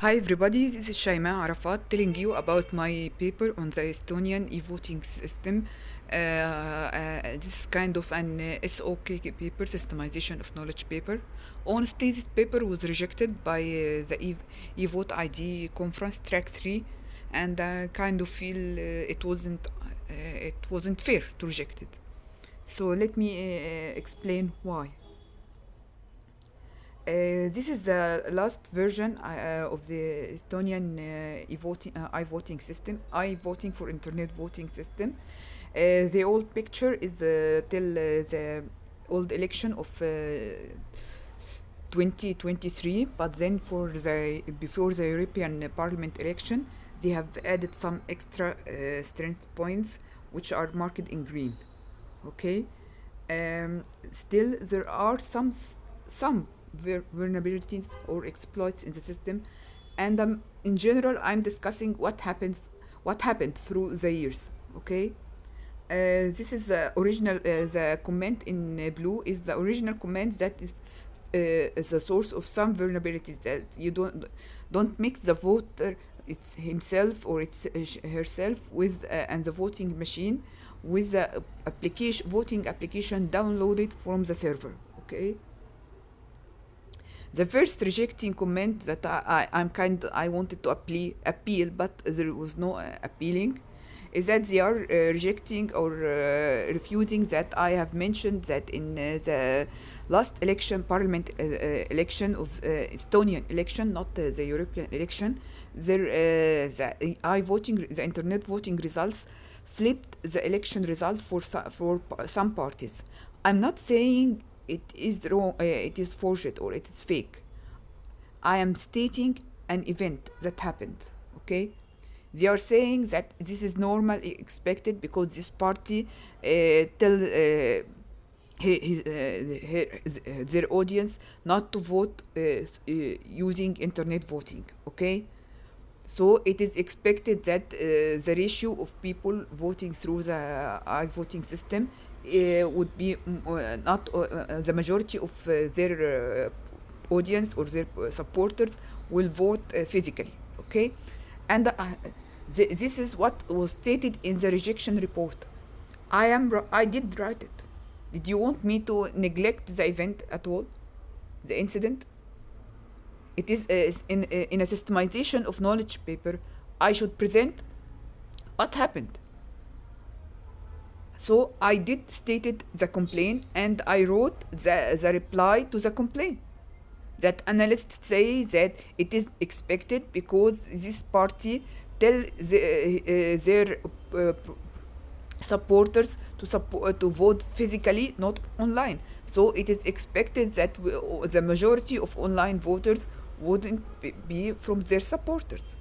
Hi everybody, this is Shaima Arafat telling you about my paper on the Estonian e-voting system. This is kind of an SoK paper, Systemization of Knowledge paper. Honestly, this paper was rejected by the e-vote ID conference track 3, and I kind of feel it wasn't fair to reject it. So let me explain why. This is the last version of the Estonian e-voting system, i-voting for internet voting system. The old picture is till the old election of 2023, but then for the before the European Parliament election, they have added some extra strength points which are marked in green. Okay, still there are some vulnerabilities or exploits in the system, and in general I'm discussing what happened through the years. Okay, this is the original. The comment in blue is the original comment that is the source of some vulnerabilities that you don't mix the voter it's himself or it's herself with and the voting machine with the voting application downloaded from the server. Okay, the first rejecting comment that I wanted to appeal, but there was no appealing, is that they are rejecting or refusing that I have mentioned that in the last election, parliament election of Estonian election, not the European election, there the internet voting results flipped the election result for some parties. I'm not saying it is wrong, it is forged or it is fake. I am stating an event that happened. Okay, they are saying that this is normally expected because this party tell their audience not to vote using internet voting. Okay, so it is expected that the ratio of people voting through the voting system would be not the majority of their audience or their supporters will vote physically. Okay, and this is what was stated in the rejection report. I did write it. Did you want me to neglect the event at all, the incident? It is in a systemization of knowledge paper. I should present what happened. So I did stated the complaint and I wrote the reply to the complaint. That analysts say that it is expected because this party tell their supporters to vote physically, not online. So it is expected that the majority of online voters wouldn't be from their supporters.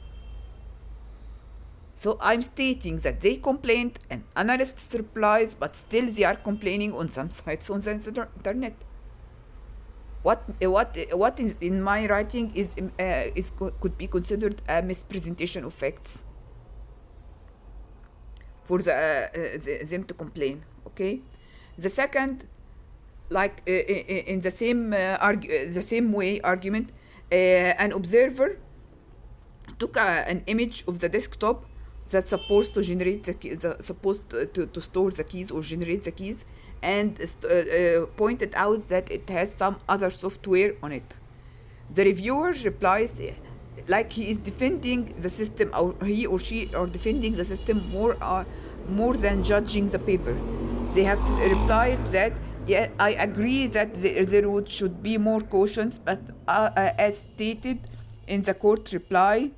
So I'm stating that they complained and analysts replies, but still they are complaining on some sites on the internet. What is in my writing could be considered a mispresentation of facts for them to complain. Okay, the second, like in the same the same way argument, an observer took an image of the desktop that's supposed to generate supposed to store the keys or generate the keys, and pointed out that it has some other software on it. The reviewer replies like he is defending the system, or he or she are defending the system more than judging the paper. They have replied that yeah, I agree that should be more cautions, but as stated in the court reply,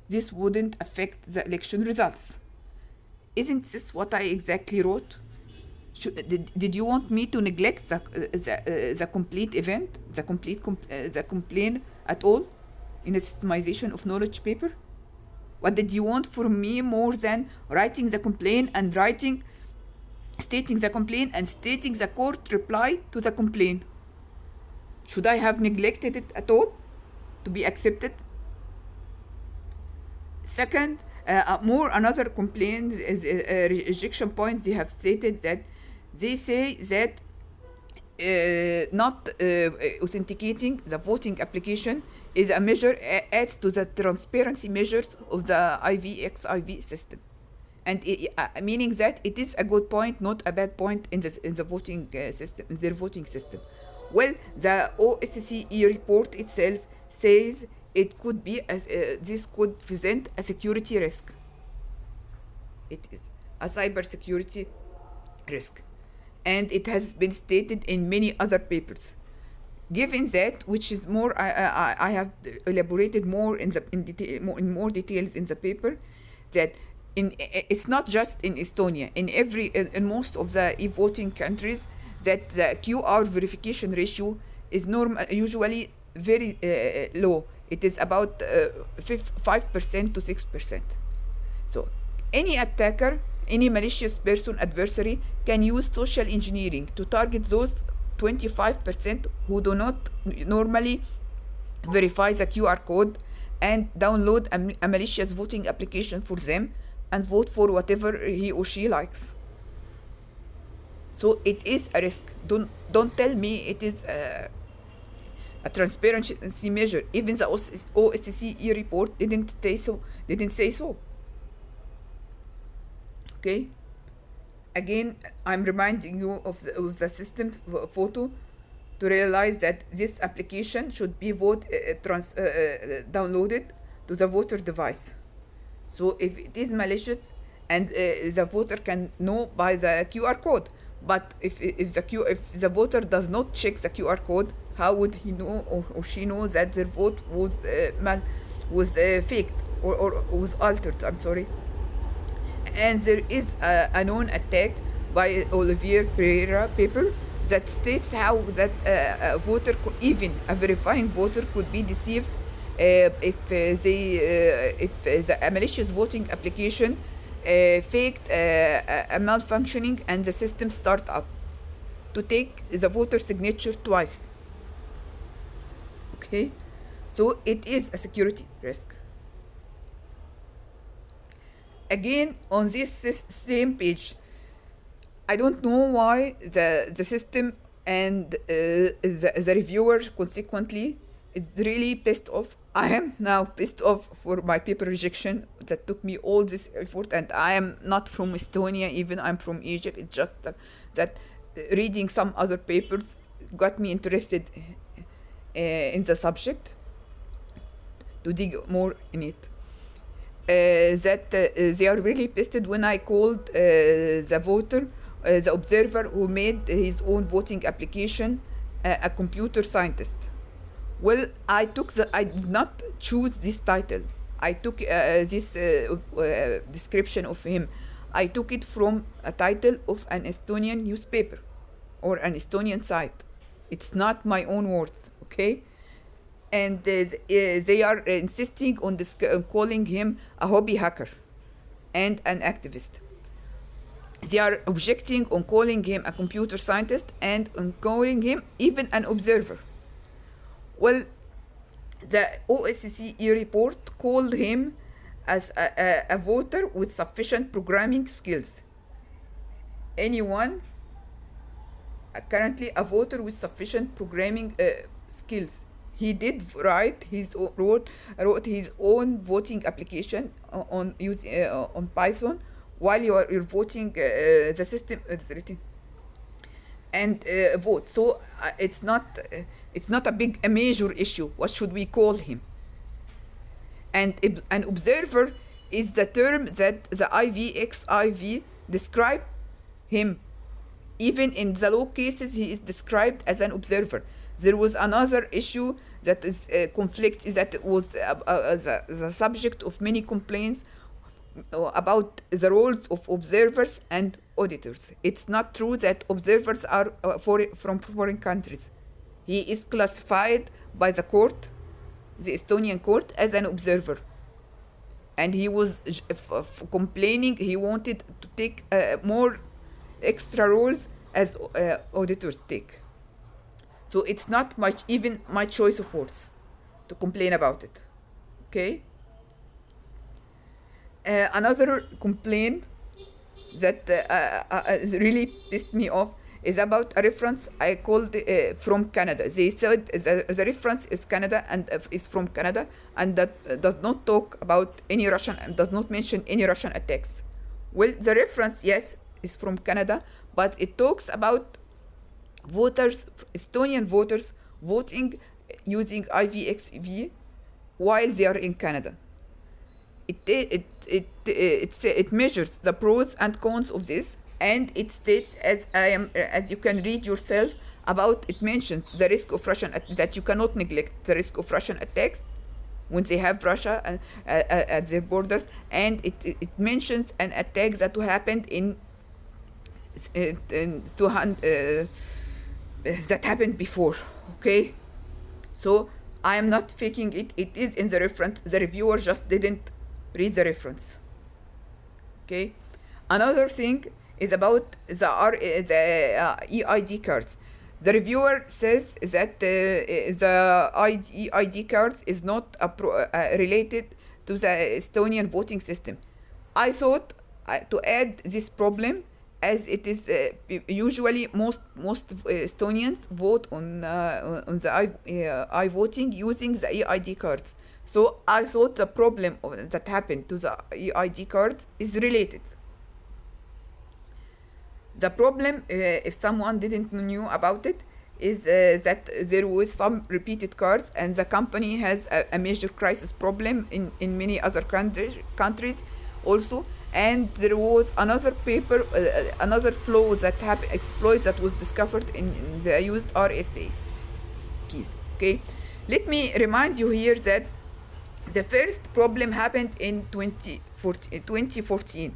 this wouldn't affect the election results. Isn't this what I exactly wrote? Did you want me to neglect the complete event, the complaint at all in a systemization of knowledge paper? What did you want from me more than writing the complaint and stating the complaint and stating the court reply to the complaint? Should I have neglected it at all to be accepted? Second, another complaint is rejection point. They have stated that they say that not authenticating the voting application is a measure adds to the transparency measures of the IVXIV system, and meaning that it is a good point, not a bad point in the voting system, in their voting system. Well, the OSCE report itself says it could be this could present a security risk. It is a cybersecurity risk, and it has been stated in many other papers. Given that, which is more, I have elaborated more in more details in the paper, that it's not just in Estonia, in most of the e-voting countries, that the QR verification ratio is usually very low. It is about 5% to 6%. So any attacker, any malicious person, adversary, can use social engineering to target those 25% who do not normally verify the QR code and download a malicious voting application for them and vote for whatever he or she likes. So it is a risk. Don't tell me it is a transparency measure. Even the OSCE report didn't say so. Okay. Again, I'm reminding you of the system photo to realize that this application should be downloaded to the voter device. So if it is malicious, and the voter can know by the QR code, but if the voter does not check the QR code, how would he know or she know that their vote was faked or was altered? I'm sorry. And there is a known attack by Olivier Pereira paper that states how that a voter, even a verifying voter, could be deceived if the malicious voting application faked a malfunctioning and the system start up to take the voter signature twice. Okay, so it is a security risk. Again, on this same page, I don't know why the system and the reviewer consequently is really pissed off. I am now pissed off for my paper rejection that took me all this effort, and I am not from Estonia, even I'm from Egypt. It's just that reading some other papers got me interested in the subject to dig more in it. They are really pissed when I called the voter, the observer who made his own voting application, a computer scientist. Well, I did not choose this title. I took this description of him. I took it from a title of an Estonian newspaper or an Estonian site. It's not my own words, okay? And they are insisting on calling him a hobby hacker and an activist. They are objecting on calling him a computer scientist and on calling him even an observer. Well, the OSCE report called him as a voter with sufficient programming skills. Anyone currently a voter with sufficient programming skills. He did write wrote his own voting application on Python while you're voting. The system is written and vote. So it's not a major issue. What should we call him? And an observer is the term that the IVXIV describe him. Even in the law cases, he is described as an observer. There was another issue that is conflict, that was the subject of many complaints about the roles of observers and auditors. It's not true that observers are from foreign countries. He is classified by the court, the Estonian court, as an observer. And he was complaining he wanted to take more extra roles as auditors take. So it's not even my choice of words to complain about it. Okay? Another complaint that really pissed me off is about a reference I called from Canada. They said the reference is Canada and is from Canada, and that does not talk about any Russian, does not mention any Russian attacks. Well, the reference, yes, is from Canada, but it talks about voters, Estonian voters, voting using IVXV while they are in Canada. It measures the pros and cons of this, and it states, as you can read yourself about, it mentions the risk of that you cannot neglect the risk of Russian attacks when they have Russia at their borders, and it mentions an attack that happened that happened before. Okay, so I am not faking it. It is in the reference. The reviewer just didn't read the reference. Okay, another thing is about the EID cards. The reviewer says that the EID cards is not related to the Estonian voting system. I thought to add this problem, as it is usually most Estonians vote on the I-voting using the EID cards. So I thought the problem that happened to the EID cards is related. The problem, if someone didn't knew about it, is that there was some repeated cards, and the company has a major crisis problem in many other countries also. And there was another paper, another flaw that exploit that was discovered in the used RSA keys. Okay, let me remind you here that the first problem happened in 2014,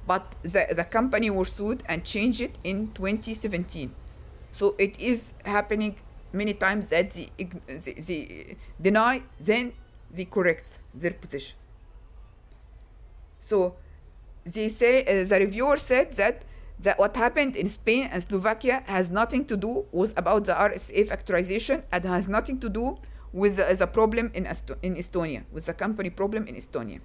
but the company was sued and changed it in 2017. So it is happening many times that they deny, then they correct their position. So they say, the reviewer said that what happened in Spain and Slovakia has nothing to do with about the RSA factorization, and has nothing to do with the problem in Estonia, with the company problem in Estonia.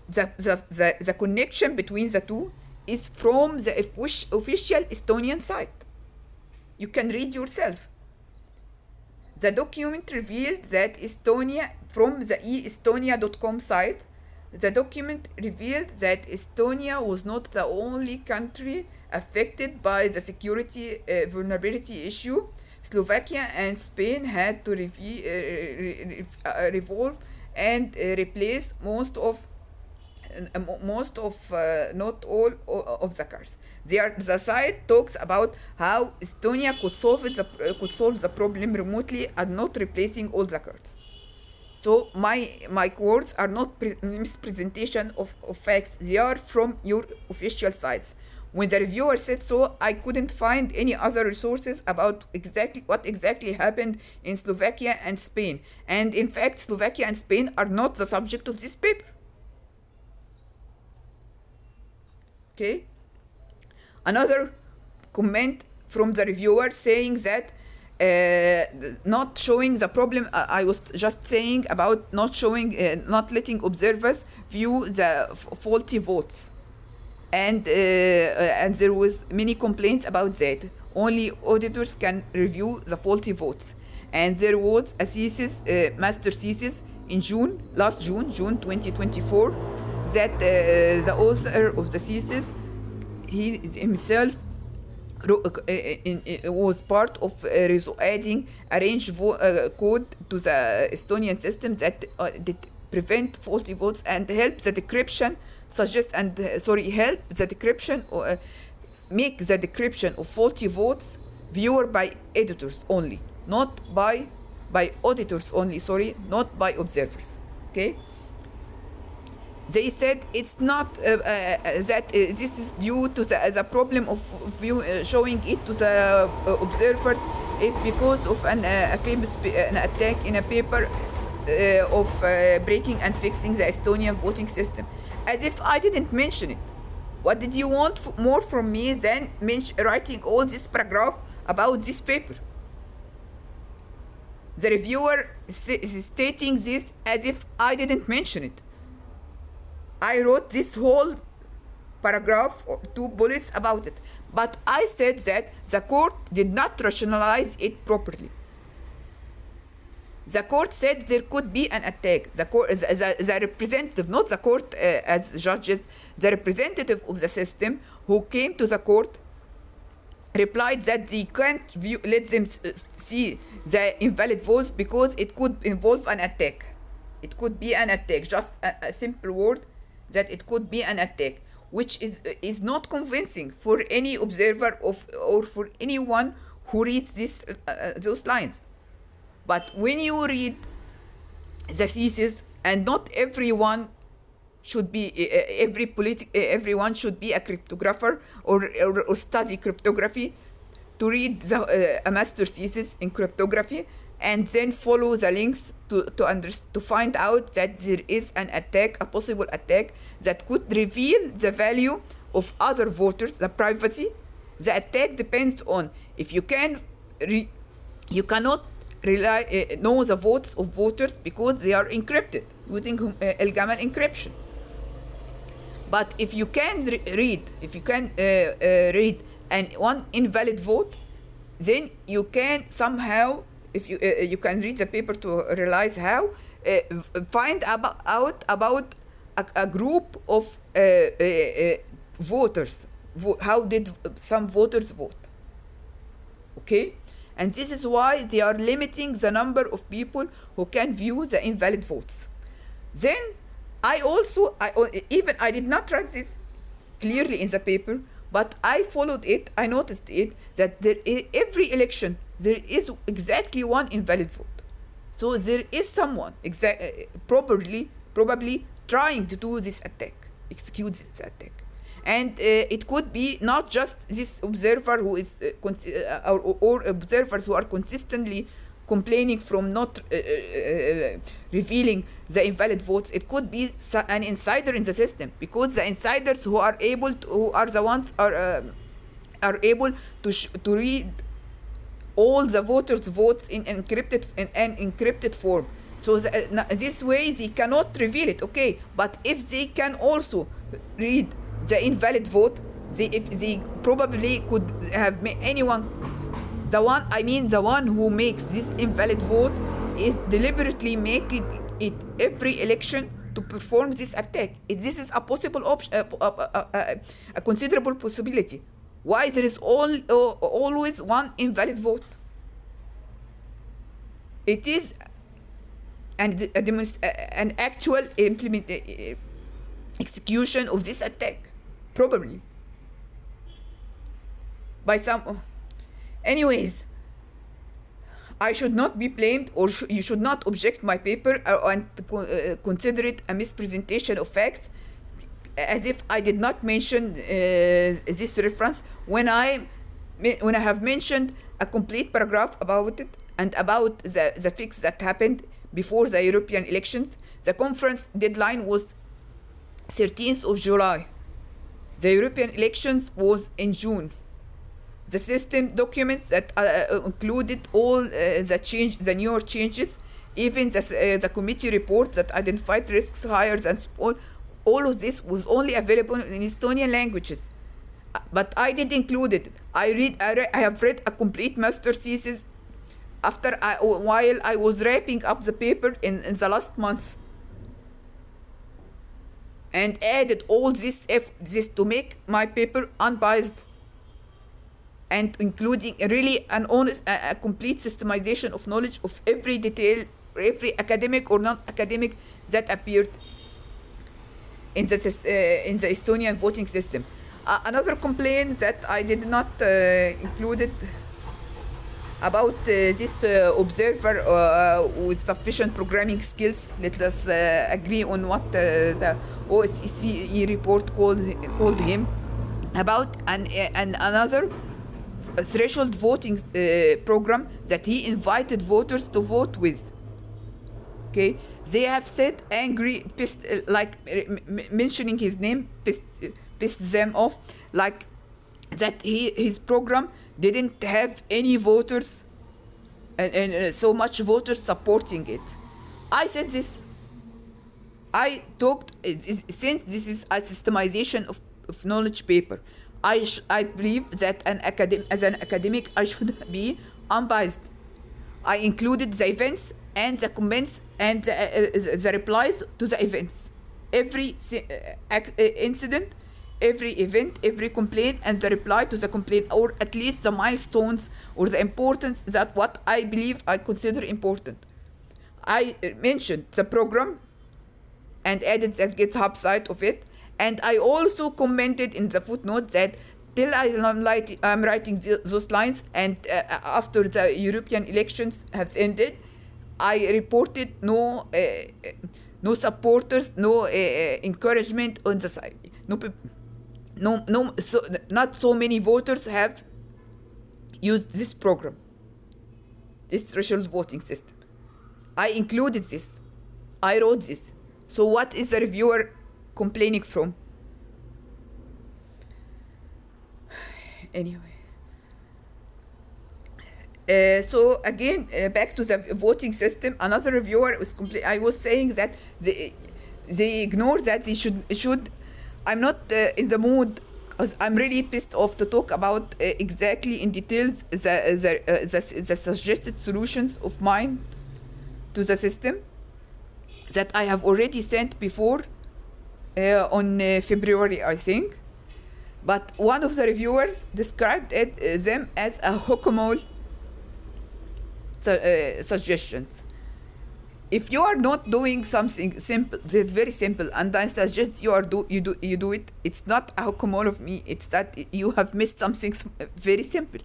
The connection between the two is from the official Estonian site. You can read yourself. The document revealed that Estonia, from the eestonia.com site, the document revealed that Estonia was not the only country affected by the security vulnerability issue. Slovakia and Spain had to revolve and replace most of not all of the cards. The site talks about how Estonia could solve the problem remotely and not replacing all the cards. So my words are not mispresentation of facts. They are from your official sites. When the reviewer said so, I couldn't find any other resources about what exactly happened in Slovakia and Spain. And in fact, Slovakia and Spain are not the subject of this paper. Okay. Another comment from the reviewer saying that not showing the problem. I was just saying about not showing, not letting observers view the faulty votes, and there was many complaints about that. Only auditors can review the faulty votes, and there was a thesis, master thesis, in last June 2024, that the author of the thesis, he himself was part of adding a range code to the Estonian system that prevent faulty votes and help the decryption make the decryption of faulty votes viewer by editors only, not by auditors only, not by observers. Okay. They said it's not that this is due to the problem of showing it to the observers is because of an attack in a paper of breaking and fixing the Estonian voting system. As if I didn't mention it. What did you want more from me than writing all this paragraph about this paper? The reviewer is stating this as if I didn't mention it. I wrote this whole paragraph or 2 bullets about it. But I said that the court did not rationalize it properly. The court said there could be an attack. The representative, not the court as judges, the representative of the system who came to the court replied that they can't let them see the invalid votes because it could involve an attack. It could be an attack, just a simple word that it could be an attack, which is not convincing for any observer or for anyone who reads those lines. But when you read the thesis, and not everyone should be everyone should be a cryptographer or study cryptography to read a master thesis in cryptography and then follow the links to find out that there is an attack, a possible attack that could reveal the value of other voters, the privacy. The attack depends on if you you cannot know the votes of voters because they are encrypted using El-Gamal encryption. But if you can read one invalid vote, then you can somehow, if you can read the paper to realize how, find out about a group of voters. How did some voters vote? Okay, and this is why they are limiting the number of people who can view the invalid votes. Then I did not write this clearly in the paper, but I followed it. I noticed it that every election there is exactly one invalid vote. So there is someone probably trying to do this attack, execute this attack. And it could be not just this observer who is or observers who are consistently complaining from not revealing the invalid votes. It could be an insider in the system, because the insiders who are able to read all the voters' votes in an encrypted form. So this way they cannot reveal it. Okay, but if they can also read the invalid vote, they probably could have anyone. The one who makes this invalid vote is deliberately making it every election to perform this attack. This is a possible option, a considerable possibility. Why there is always one invalid vote? It is an actual execution of this attack, probably by some. Anyways, I should not be blamed, or you should not object my paper and consider it a mispresentation of facts, as if I did not mention this reference when I have mentioned a complete paragraph about it and about the fix that happened before the European elections. The conference deadline was 13th of July. The European elections was in June. The system documents that included all the newer changes, even the committee report that identified risks higher than all of this was only available in Estonian languages. But I did include it. I have read a complete master thesis while I was wrapping up the paper in the last month, and added all this to make my paper unbiased, and including really a complete systemization of knowledge of every detail, every academic or non-academic that appeared in the Estonian voting system. Another complaint that I did not include it about this observer with sufficient programming skills. Let us agree on what the OSCE report called him about, and another threshold voting program that he invited voters to vote with. Okay, they have said angry, pissed, like mentioning his name pissed them off, like that his program didn't have any voters and so much voters supporting it. I said this. I talked, since this is a systemization of of knowledge paper. I believe that as an academic, I should be unbiased. I included the events and the comments and the replies to the events. Every incident, every event, every complaint, and the reply to the complaint, or at least the milestones or the importance that what I believe I consider important. I mentioned the program and added the GitHub site of it, and I also commented in the footnote that till I'm writing those lines, and after the European elections have ended, I reported no supporters, no encouragement on the side. Not so many voters have used this program, this threshold voting system. I included this. I wrote this. So what is the reviewer complaining from? Anyways. So again, back to the voting system. Another reviewer was I was saying that they ignore that they should. I'm not in the mood because I'm really pissed off to talk about exactly in details the suggested solutions of mine to the system that I have already sent before on February, I think. But one of the reviewers described them as a whack-a-mole suggestions. If you are not doing something simple, that's very simple, and I suggest you do it. It's not a whack-a-mole of me. It's that you have missed something very simple.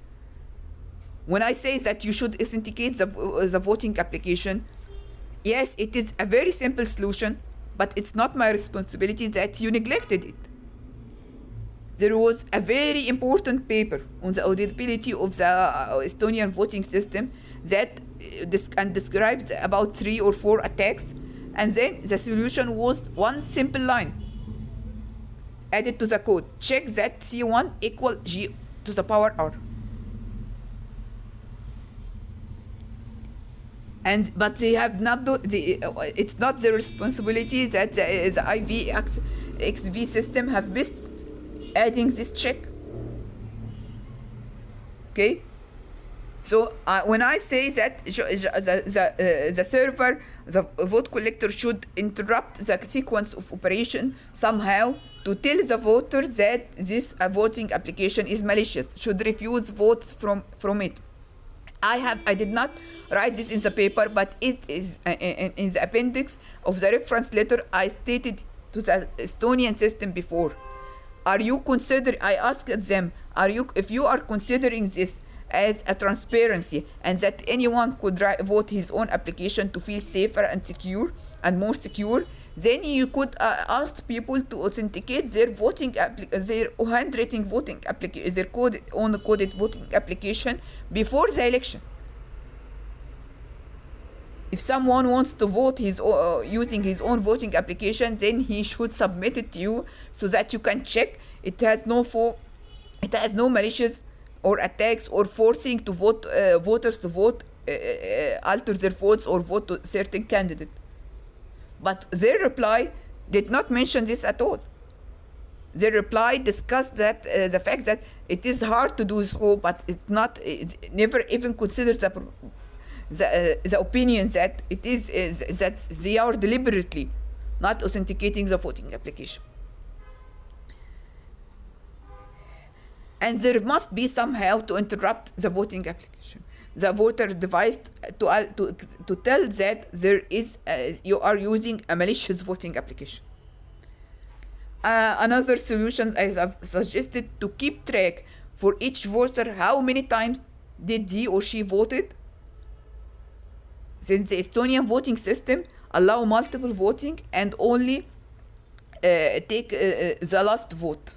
When I say that you should authenticate the voting application, yes, it is a very simple solution, but it's not my responsibility that you neglected it. There was a very important paper on the auditability of the Estonian voting system that described about 3 or 4 attacks, and then the solution was one simple line added to the code: check that C1 equal G to the power R. But they have not it's not their responsibility that the IVXV system have missed adding this check. Okay, so when I say that the server, the vote collector should interrupt the sequence of operation somehow to tell the voter that this voting application is malicious, should refuse votes from it. I did not write this in the paper, but it is in the appendix of the reference letter I stated to the Estonian system before. I asked them, if you are considering this as a transparency and that anyone could vote his own application to feel safer and secure and more secure, then you could ask people to authenticate their their handwritten voting application, their own coded voting application before the election. If someone wants to vote using his own voting application, then he should submit it to you so that you can check it has no malicious or attacks or forcing to vote voters to vote, alter their votes or vote to certain candidate. But their reply did not mention this at all. Their reply discussed that the fact that it is hard to do so, but it never even considers the opinion that it is that they are deliberately not authenticating the voting application. And there must be somehow to interrupt the voting application. The voter device to tell that there is you are using a malicious voting application. Another solution I have suggested to keep track for each voter how many times did he or she voted. Since the Estonian voting system allow multiple voting and only take the last vote,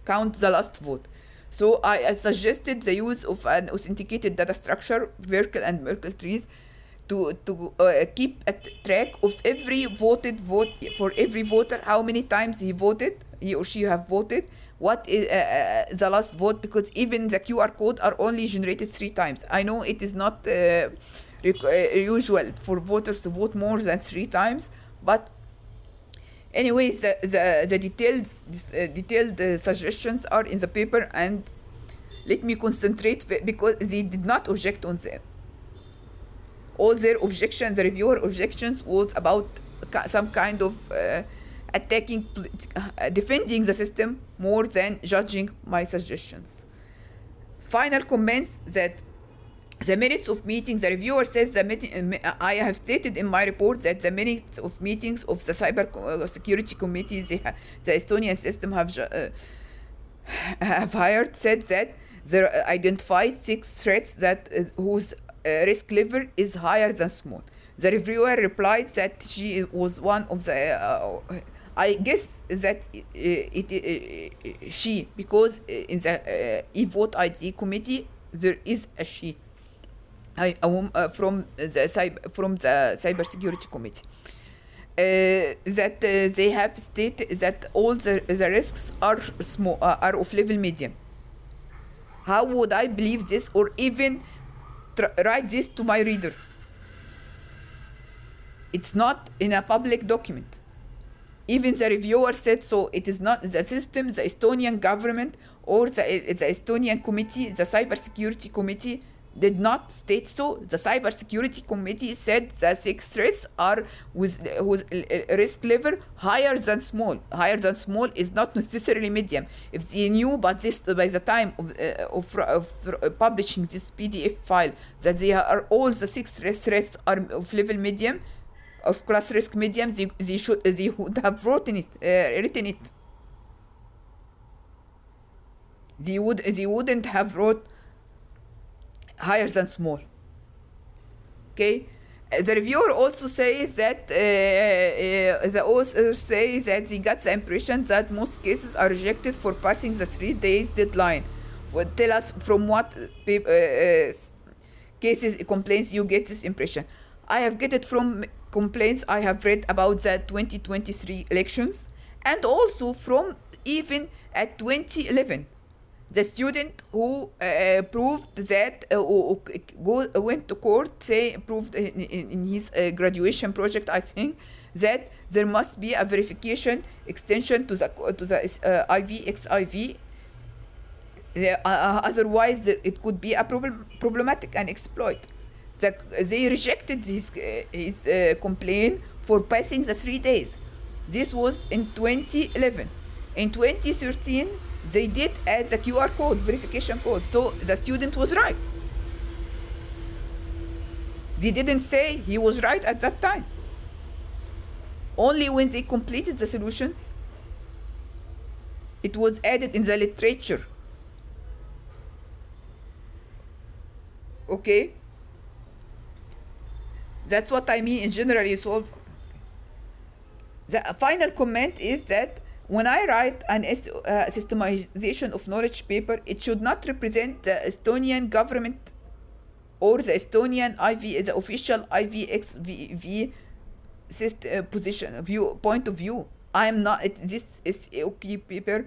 count the last vote. So I suggested the use of an authenticated data structure, Merkle and Merkle trees, to keep a track of every vote for every voter, how many times he or she have voted, what is the last vote, because even the QR code are only generated 3 times. I know it is not usual for voters to vote more than 3 times, but Anyways, the detailed suggestions are in the paper, and let me concentrate because they did not object on them. All their objections, the reviewer objections, was about some kind of attacking, defending the system more than judging my suggestions. Final comments that the minutes of meetings, the reviewer says I have stated in my report that the minutes of meetings of the cyber security committee, the Estonian system have hired, said that they identified 6 threats that whose risk level is higher than small. The reviewer replied that she was one of the I guess that she, because in the e-vote ID committee there is a she, from the cybersecurity committee. That they have stated that all the risks are small, are of level medium. How would I believe this, or even write this to my reader? It's not in a public document. Even the reviewer said so. It is not the system, the Estonian government, or the Estonian committee, the cybersecurity committee, did not state so. The cybersecurity committee said the 6 threats are with risk level higher than small. Higher than small is not necessarily medium. If they knew, but this by the time of publishing this PDF file, that they are all the 6 threats are of level medium, of class risk medium, they would have written it, written it. They wouldn't have wrote higher than small. Okay. The reviewer also says that the author says that they got the impression that most cases are rejected for passing the 3 days deadline. Well, tell us from what cases, complaints you get this impression. I have get it from complaints I have read about the 2023 elections, and also from even at 2011. The student who proved that, went to court, proved in his graduation project, I think, that there must be a verification extension to the IVXIV. Otherwise, it could be a problematic and exploit. They rejected his complaint for passing the 3 days. This was in 2011. In 2013, they did add the QR code, verification code. So the student was right. They didn't say he was right at that time. Only when they completed the solution, it was added in the literature. Okay? That's what I mean in generally solve. The final comment is that when I write an systemization of knowledge paper, it should not represent the Estonian government or the Estonian the official IVXV point of view. I am not. This SoK paper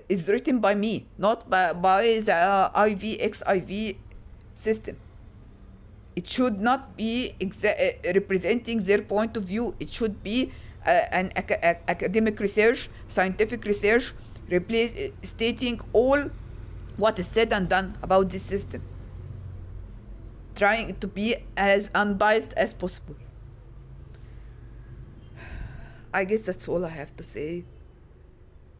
is written by me, not by the IVXIV system. It should not be representing their point of view. It should be an academic research, scientific research, stating all what is said and done about this system, trying to be as unbiased as possible. I guess that's all I have to say.